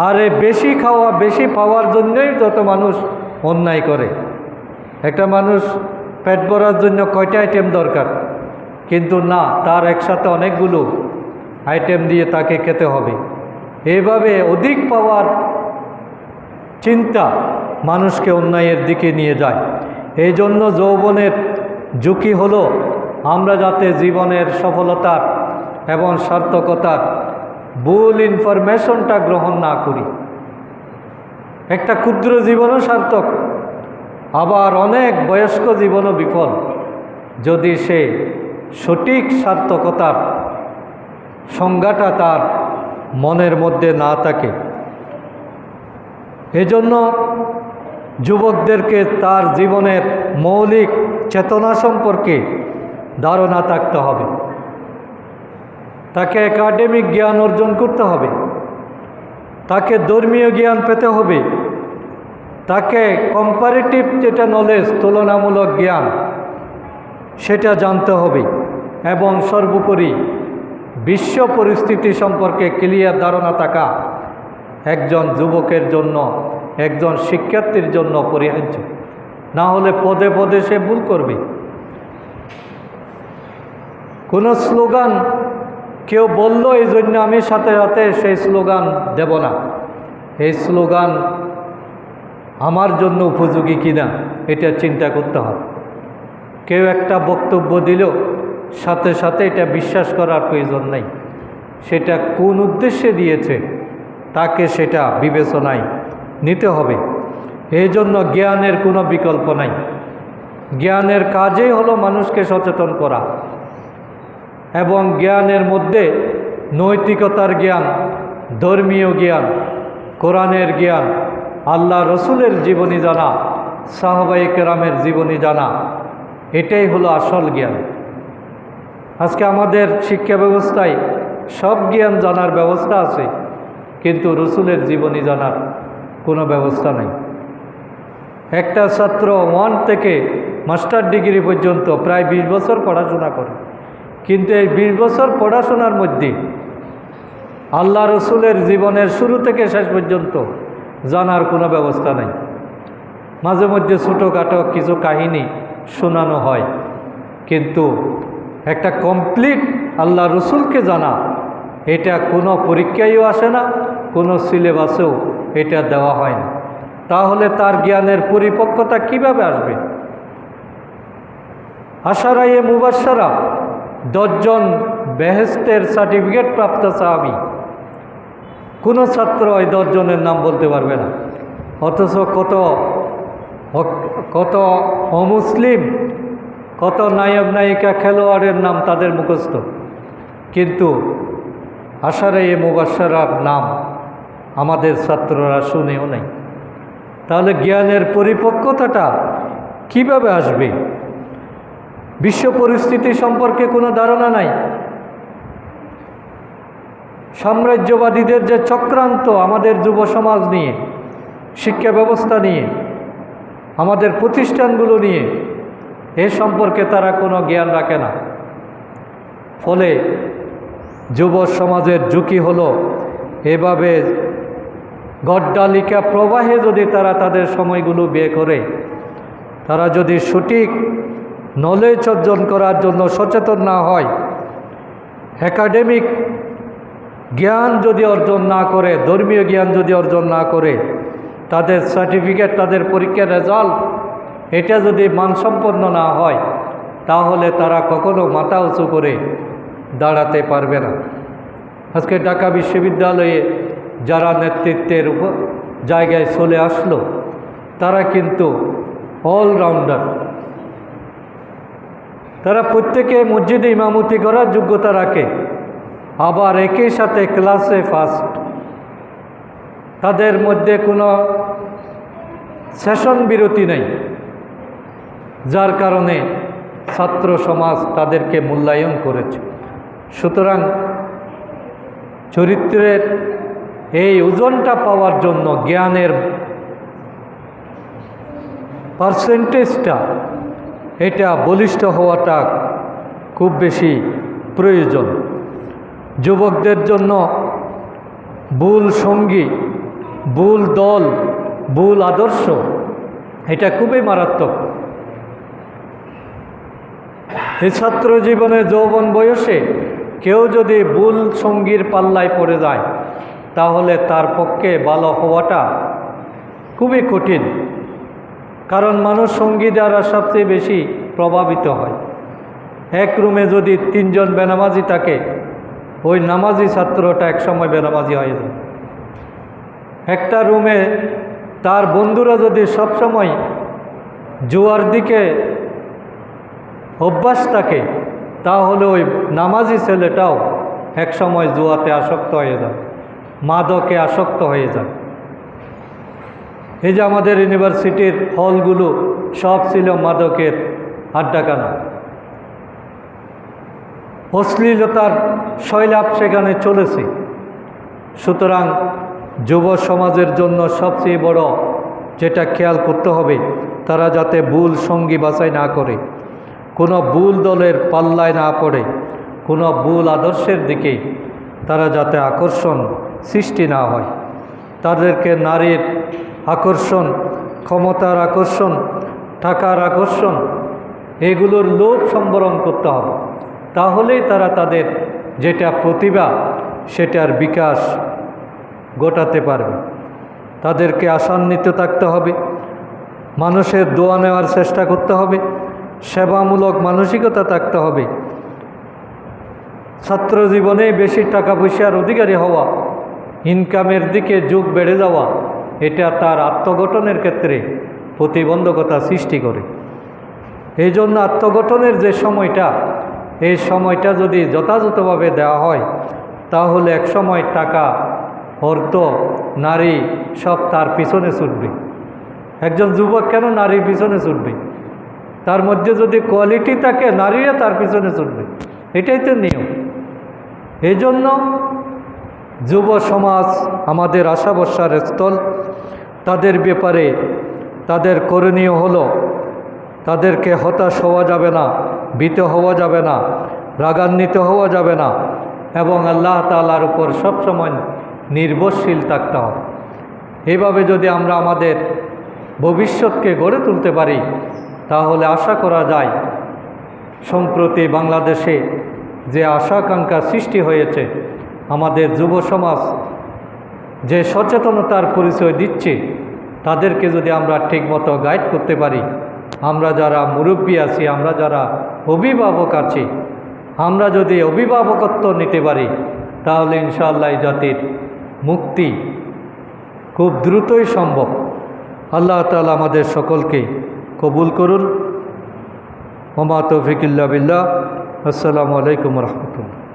আর এই বেশি খাওয়া, বেশি পাওয়ার জন্যই যত মানুষ অন্যায় করে। একটা মানুষ পেট ভরার জন্য কয়টা আইটেম দরকার, কিন্তু না, তার একসাথে অনেকগুলো আইটেম দিয়ে তাকে খেতে হবে। এইভাবে অধিক পাওয়ার চিন্তা মানুষকে অন্যায়ের দিকে নিয়ে যায়। এই জন্য যৌবনের ঝুঁকি হলো আমরা যাতে জীবনের সফলতার এবং সার্থকতার ভুল ইনফরমেশনটা গ্রহণ না করি। একটা ক্ষুদ্র জীবনও সার্থক, আবার অনেক বয়স্ক জীবনও বিফল, যদি সে সঠিক সার্থকতার সংজ্ঞাটা তার মনের মধ্যে না থাকে। এজন্য যুবকদেরকে তার জীবনের মৌলিক চেতনা সম্পর্কে ধারণা থাকতে হবে। তাকে একাডেমিক জ্ঞান অর্জন করতে হবে, তাকে ধর্মীয় জ্ঞান পেতে হবে, তাকে কম্পারেটিভ যেটা নলেজ, তুলনামূলক জ্ঞান, সেটা জানতে হবে। এবং সর্বোপরি বিশ্ব পরিস্থিতি সম্পর্কে ক্লিয়ার ধারণা থাকা একজন যুবকের জন্য, একজন শিক্ষার্থীর জন্য অপরিহার্য। না হলে পদে পদে সে ভুল করবে। কোনো স্লোগান কেউ বলল, এই জন্য আমি সাথে সাথে সেই স্লোগান দেব না। এই স্লোগান আমার জন্য উপযোগী কিনা এটা চিন্তা করতে হবে। কেউ একটা বক্তব্য দিল, সাথে সাথে এটা বিশ্বাস করার প্রয়োজন নেই। সেটা কোন উদ্দেশ্যে দিয়েছে তাকে সেটা বিবেচনায় নিতে হবে। এই জন্য জ্ঞানের কোনো বিকল্প নাই। জ্ঞানের কাজেই হলো মানুষকে সচেতন করা, এবং জ্ঞানের মধ্যে নৈতিকতার জ্ঞান, ধর্মীয় জ্ঞান, কোরআনের জ্ঞান, আল্লাহ রসুলের জীবনী জানা, সাহাবায়ে কেরামের জীবনী জানা, এটাই হলো আসল জ্ঞান। আজকে আমাদের শিক্ষা ব্যবস্থায় সব জ্ঞান জানার ব্যবস্থা আছে, কিন্তু রসুলের জীবনী জানার কোনো ব্যবস্থা নেই। একটা ছাত্র 1 থেকে মাস্টার ডিগ্রি পর্যন্ত প্রায় 20 বছর পড়াশোনা করে, কিন্তু এই 20 বছর পড়াশোনার মধ্যে আল্লাহ রসুলের জীবনের শুরু থেকে শেষ পর্যন্ত জানার কোনো ব্যবস্থা নেই। মাঝে মধ্যে ছোটোখাটো কিছু কাহিনী শোনানো হয়, কিন্তু একটা কমপ্লিট আল্লাহ রসুলকে জানা, এটা কোনো পরীক্ষায়ও আসে না, কোনো সিলেবাসেও এটা দেওয়া হয় না। তাহলে তার জ্ঞানের পরিপক্কতা কিভাবে আসবে? আশারায়ে মুবাশশারা 10 জন বেহেশতের সার্টিফিকেট প্রাপ্ত সাহাবী, কোনো ছাত্র ওই 10 জনের নাম বলতে পারবে না। অথচ কত অমুসলিম, কত নায়ক নায়িকা, খেলোয়াড়ের নাম তাদের মুখস্থ, কিন্তু আশারায়ে মুবাশশারার নাম আমাদের ছাত্ররা শুনেও নাই। তাহলে জ্ঞানের পরিপক্কতাটা কিভাবে আসবে? বিশ্ব পরিস্থিতি সম্পর্কে কোনো ধারণা নাই। সাম্রাজ্যবাদীদের যে চক্রান্ত আমাদের যুব সমাজ নিয়ে, শিক্ষা ব্যবস্থা নিয়ে, আমাদের প্রতিষ্ঠানগুলো নিয়ে, এ সম্পর্কে তারা কোনো জ্ঞান রাখে না। ফলে যুব সমাজের ঝুঁকি হলো এভাবে গড্ডালিকা প্রবাহে যদি তারা তাদের সময়গুলো ব্যয় করে, তারা যদি সঠিক নলেজ অর্জন করার জন্য সচেতন না হয়, একাডেমিক জ্ঞান যদি অর্জন না করে, ধর্মীয় জ্ঞান যদি অর্জন না করে, তাদের সার্টিফিকেট, তাদের পরীক্ষার রেজাল্ট এটা যদি মানসম্পন্ন না হয়, তাহলে তারা কখনো মাথা উঁচু করে দাঁড়াতে পারবে না। আজকে ঢাকা বিশ্ববিদ্যালয়ে যারা নেতৃত্বের জায়গায় চলে আসলো, তারা কিন্তু অলরাউন্ডার। তারা প্রত্যেকে মসজিদে ইমামতি করার যোগ্যতা রাখে, আবার একই সাথে ক্লাসে ফার্স্ট। তাদের মধ্যে কোনো সেশন বিরতি নেই, যার কারণে ছাত্র সমাজ তাদেরকে মূল্যায়ন করেছে। সুতরাং চরিত্রের এই ওজনটা পাওয়ার জন্য জ্ঞানের পার্সেন্টেজটা এটা বলিষ্ঠ হওয়াটা খুব বেশি প্রয়োজন। যুবকদের জন্য ভুল সঙ্গী, ভুল দল, ভুল আদর্শ এটা খুবই মারাত্মক। এই ছাত্র জীবনে যৌবন বয়সে কেউ যদি ভুল সঙ্গীর পাল্লায় পড়ে যায়, তাহলে তার পক্ষে ভালো হওয়াটা খুবই কঠিন। কারণ মানুষ সঙ্গী দ্বারা সবচেয়ে বেশি প্রভাবিত হয়। এক রুমে যদি 3 জন বেনামাজি থাকে, ওই নামাজি ছাত্রটা একসময় বেনামাজি হয়ে যায়। একটা রুমে তার বন্ধুরা যদি সবসময় জুয়ার দিকে অভ্যাস থাকে, তাহলে ওই নামাজি ছেলেটাও একসময় জুয়াতে আসক্ত হয়ে যায়, মাদকে আসক্ত হয়ে যায়। এই যে আমাদের ইউনিভার্সিটির হলগুলো সব ছিল মাদকের আড্ডাখানা, অশ্লীলতার শৈলাপ সেখানে চলেছে। সুতরাং যুব সমাজের জন্য সবচেয়ে বড় যেটা খেয়াল করতে হবে, তারা যাতে ভুল সঙ্গী বাছাই না করে, কোনো ভুল দলের পাল্লায় না পড়ে, কোনো ভুল আদর্শের দিকে তারা যাতে আকর্ষণ সৃষ্টি না হয়। তাদেরকে নারীর আকর্ষণ, ক্ষমতার আকর্ষণ, টাকার আকর্ষণ, এগুলোর লোভ সম্বরণ করতে হবে। তাহলেই তারা তাদের যেটা প্রতিভা সেটার বিকাশ ঘটাতে পারবে। তাদেরকে আশান্বিত থাকতে হবে, মানুষের দোয়া নেওয়ার চেষ্টা করতে হবে, সেবামূলক মানসিকতা থাকতে হবে। ছাত্র জীবনে বেশি টাকা পয়সার অধিকারী হওয়া, ইনকামের দিকে ঝোঁক বেড়ে যাওয়া, এটা তার আত্মগঠনের ক্ষেত্রে প্রতিবন্ধকতা সৃষ্টি করে। এই জন্য আত্মগঠনের যে সময়টা, এই সময়টা যদি যথাযথভাবে দেওয়া হয়, তাহলে এক সময় টাকা অর্থ নারী সব তার পিছনে ছুটবে। একজন যুবক কেন নারীর পিছনে ছুটবে? তার মধ্যে যদি কোয়ালিটি থাকে, নারীরা তার পিছনে ছুটবে, এটাই তো নিয়ম। এই জন্য যুব সমাজ আমাদের আশা ভরসার স্থল। তাদের ব্যাপারে তাদের করণীয় হলো, তাদেরকে হতাশ হওয়া যাবে না, ভীত হওয়া যাবে না, রাগান্বিত হওয়া যাবে না, এবং আল্লাহ তাআলার উপর সবসময় নির্ভরশীল থাকতে হবে। এইভাবে যদি আমরা আমাদের ভবিষ্যৎকে গড়ে তুলতে পারি, তাহলে আশা করা যায় সম্প্রতি বাংলাদেশে যে আশা-আকাঙ্ক্ষা সৃষ্টি হয়েছে, আমাদের যুব সমাজ যে সচেতনতার পরিচয় দিচ্ছে, তাদেরকে যদি আমরা ঠিকমতো গাইড করতে পারি, আমরা যারা মুরব্বী আছি, আমরা যারা অভিভাবক আছি, আমরা যদি অভিভাবকত্ব নিতে পারি, তাহলে ইনশাআল্লাহ এই জাতির মুক্তি খুব দ্রুতই সম্ভব। আল্লাহ তাআলা আমাদের সকলকে কবুল করুন। ওমা তৌফিক ইল্লা বিল্লাহ। আসসালামু আলাইকুম ওয়া রাহমাতুল্লাহ।